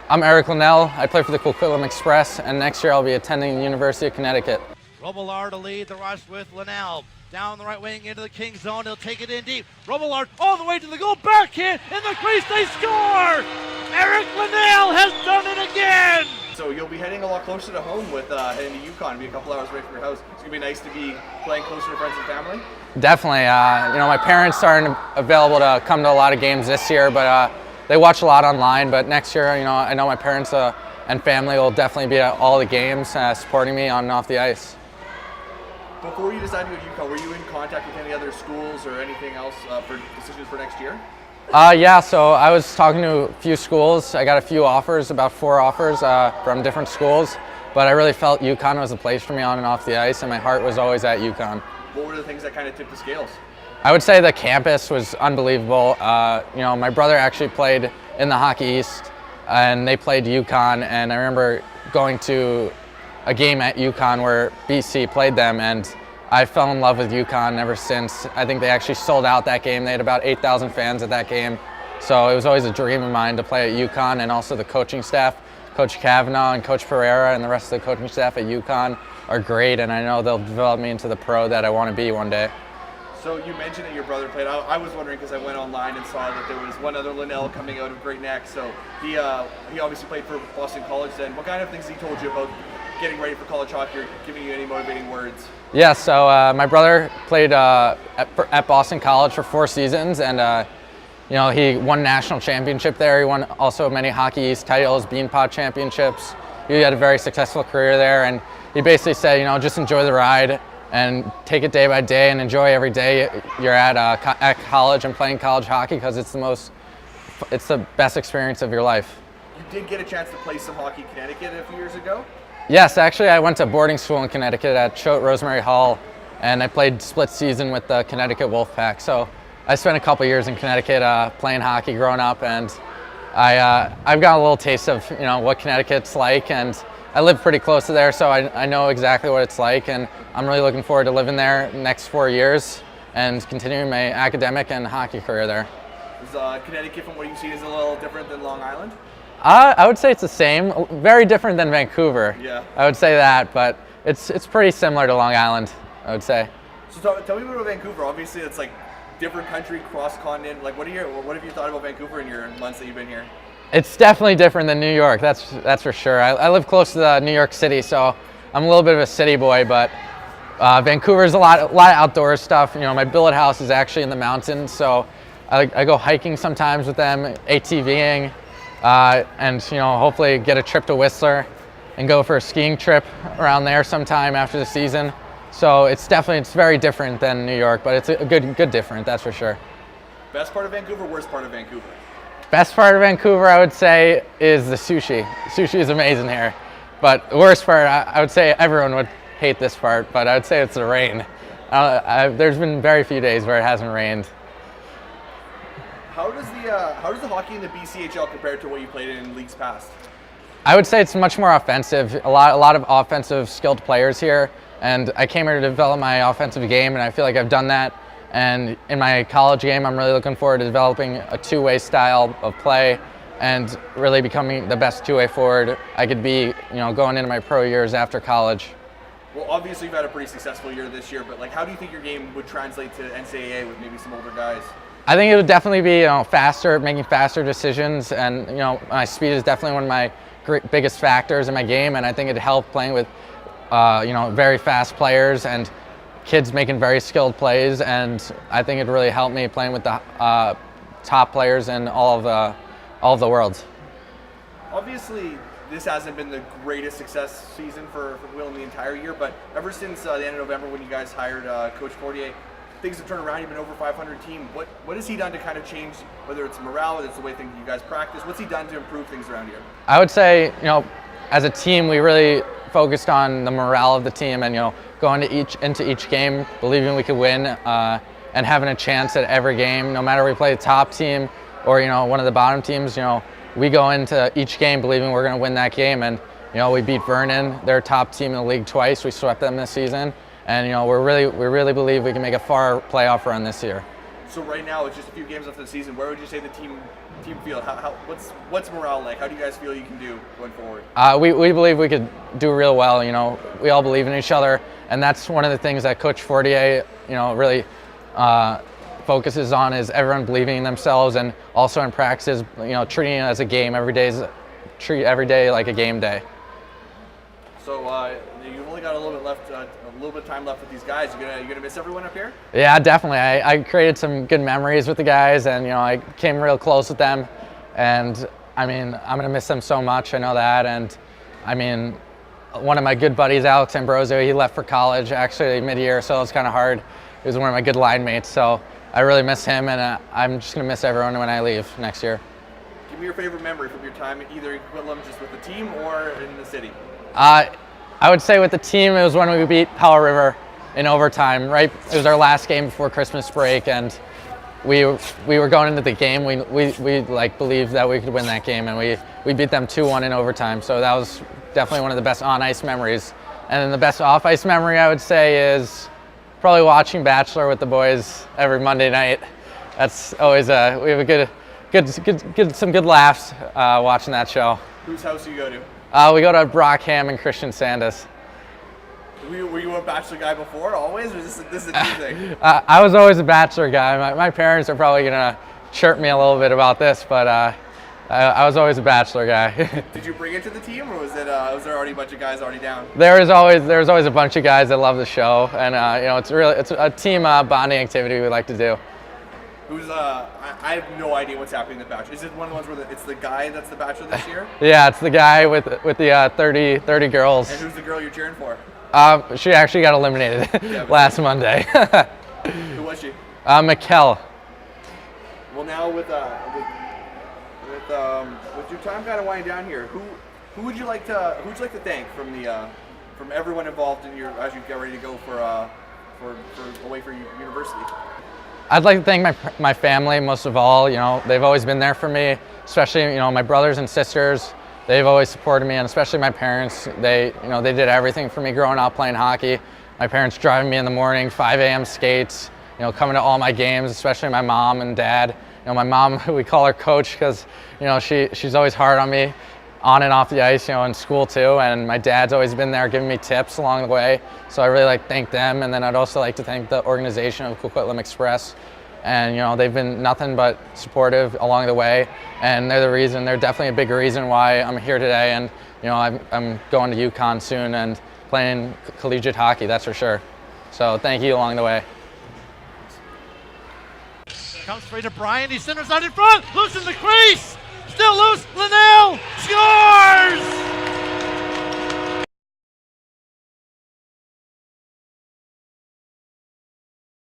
I'm Eric Linell. I play for the Coquitlam Express, and next year I'll be attending the University of Connecticut. Robillard to lead the rush with Linell. Down the right wing into the King zone. He'll take it in deep. Robillard all the way to the goal. Backhand in the crease. They score! Eric Linell has done it again! So you'll be heading a lot closer to home with heading to UConn. Be a couple hours away from your house. It's gonna be nice to be playing closer to friends and family. Definitely. My parents aren't available to come to a lot of games this year, but they watch a lot online. But next year, I know my parents and family will definitely be at all the games, supporting me on and off the ice. Before you decided to go to UConn, were you in contact with any other schools or anything else for decisions for next year? Yeah, so I was talking to a few schools. I got a few offers, about 4 offers from different schools, but I really felt UConn was the place for me on and off the ice, and my heart was always at UConn. What were the things that kind of tipped the scales? I would say the campus was unbelievable. My brother actually played in the Hockey East, and they played UConn, and I remember going to a game at UConn where BC played them, and I fell in love with UConn ever since. I think they actually sold out that game. They had about 8,000 fans at that game. So it was always a dream of mine to play at UConn, and also the coaching staff. Coach Kavanaugh and Coach Pereira and the rest of the coaching staff at UConn are great, and I know they'll develop me into the pro that I want to be one day. So you mentioned that your brother played. I was wondering because I went online and saw that there was one other Linell coming out of Great Neck. So he obviously played for Boston College then. What kind of things he told you about getting ready for college hockey, or giving you any motivating words? Yeah, so my brother played at Boston College for 4 seasons, and he won national championship there. He won also many Hockey East titles, Beanpot championships. He had a very successful career there, and he basically said, just enjoy the ride and take it day by day and enjoy every day you're at college and playing college hockey, because it's the best experience of your life. You did get a chance to play some hockey in Connecticut a few years ago? Yes, actually I went to boarding school in Connecticut at Choate Rosemary Hall, and I played split season with the Connecticut Wolfpack. So I spent a couple years in Connecticut playing hockey growing up, and I've got a little taste of what Connecticut's like, and I live pretty close to there, so I know exactly what it's like, and I'm really looking forward to living there next 4 years and continuing my academic and hockey career there. Is Connecticut, from what you've seen, is a little different than Long Island? I would say it's the same. Very different than Vancouver. Yeah. I would say that, but it's pretty similar to Long Island, I would say. So tell me about Vancouver. Obviously, it's like different country, cross continent. Like, what have you thought about Vancouver in your months that you've been here? It's definitely different than New York. That's for sure. I live close to New York City, so I'm a little bit of a city boy. But Vancouver's a lot of outdoor stuff. My billet house is actually in the mountains, so I go hiking sometimes with them, ATVing. And hopefully get a trip to Whistler and go for a skiing trip around there sometime after the season. So it's very different than New York, but it's a good different, that's for sure. Best part of Vancouver, worst part of Vancouver? Best part of Vancouver, I would say, is the sushi. Sushi is amazing here. But the worst part, I would say everyone would hate this part, but I would say it's the rain. There's been very few days where it hasn't rained. How does the hockey in the BCHL compare to what you played in leagues past? I would say it's much more offensive. A lot of offensive skilled players here, and I came here to develop my offensive game, and I feel like I've done that. And in my college game, I'm really looking forward to developing a two-way style of play and really becoming the best two-way forward I could be, going into my pro years after college. Well, obviously you've had a pretty successful year this year, but how do you think your game would translate to NCAA with maybe some older guys? I think it would definitely be faster, making faster decisions, and my speed is definitely one of my biggest factors in my game, and I think it'd help playing with very fast players and kids making very skilled plays, and I think it'd really help me playing with the top players in all of the world. Obviously, this hasn't been the greatest success season for Will in the entire year, but ever since the end of November when you guys hired Coach Fortier, things have turned around. You've been over 500 team. What has he done to kind of change, whether it's morale, whether it's the way you guys practice? What's he done to improve things around here? I would say, as a team, we really focused on the morale of the team and going into each game, believing we could win and having a chance at every game, no matter we play the top team or one of the bottom teams. We go into each game believing we're going to win that game, and we beat Vernon, their top team in the league, twice. We swept them this season. And we really believe we can make a far playoff run this year. So right now, it's just a few games left of the season. Where would you say the team team feel? What's morale like? How do you guys feel you can do going forward? We believe we could do real well. We all believe in each other, and that's one of the things that Coach Fortier, really focuses on, is everyone believing in themselves, and also in practices, treating it as a game. Treat every day like a game day. So you've only got a little bit left, a little bit of time left with these guys. You gonna miss everyone up here? Yeah, definitely. I created some good memories with the guys, and I came real close with them. And I'm gonna miss them so much. I know that. And one of my good buddies, Alex Ambrosio, he left for college actually mid-year, so it was kind of hard. He was one of my good line mates, so I really miss him, and I'm just gonna miss everyone when I leave next year. Give me your favorite memory from your time either in Coquitlam, just with the team, or in the city. I would say with the team, it was when we beat Powell River in overtime, right? It was our last game before Christmas break, and we were going into the game. We believed that we could win that game, and we beat them 2-1 in overtime. So that was definitely one of the best on-ice memories. And then the best off-ice memory, I would say, is probably watching Bachelor with the boys every Monday night. That's always we have some good laughs watching that show. Whose house do you go to? We go to Brock Ham and Christian Sandus. Were you a Bachelor guy before, always, or is this a new thing? I was always a Bachelor guy. My parents are probably gonna chirp me a little bit about this, but I was always a Bachelor guy. Did you bring it to the team, or was there already a bunch of guys already down? There was always a bunch of guys that love the show, and it's a team bonding activity we like to do. I have no idea what's happening in The Bachelor. Is it one of the ones where it's the guy that's the Bachelor this year? Yeah, it's the guy with the 30 girls. And who's the girl you're cheering for? She actually got eliminated last Monday. Who was she? Mikkel. Well, now with your time kind of winding down here, who would you like to thank from everyone involved in as you get ready to go for away for university? I'd like to thank my family most of all. They've always been there for me, especially my brothers and sisters. They've always supported me, and especially my parents. They did everything for me growing up playing hockey. My parents driving me in the morning, 5 a.m. skates, coming to all my games, especially my mom and dad. My mom, we call her Coach because she's always hard on me, on and off the ice, in school too. And my dad's always been there giving me tips along the way. So I really like to thank them. And then I'd also like to thank the organization of Coquitlam Express. And they've been nothing but supportive along the way. And they're definitely a big reason why I'm here today. And I'm going to UConn soon and playing collegiate hockey, that's for sure. So thank you along the way. Comes straight to Brian, he centers out in front, loose in the crease, still loose, Linell, score!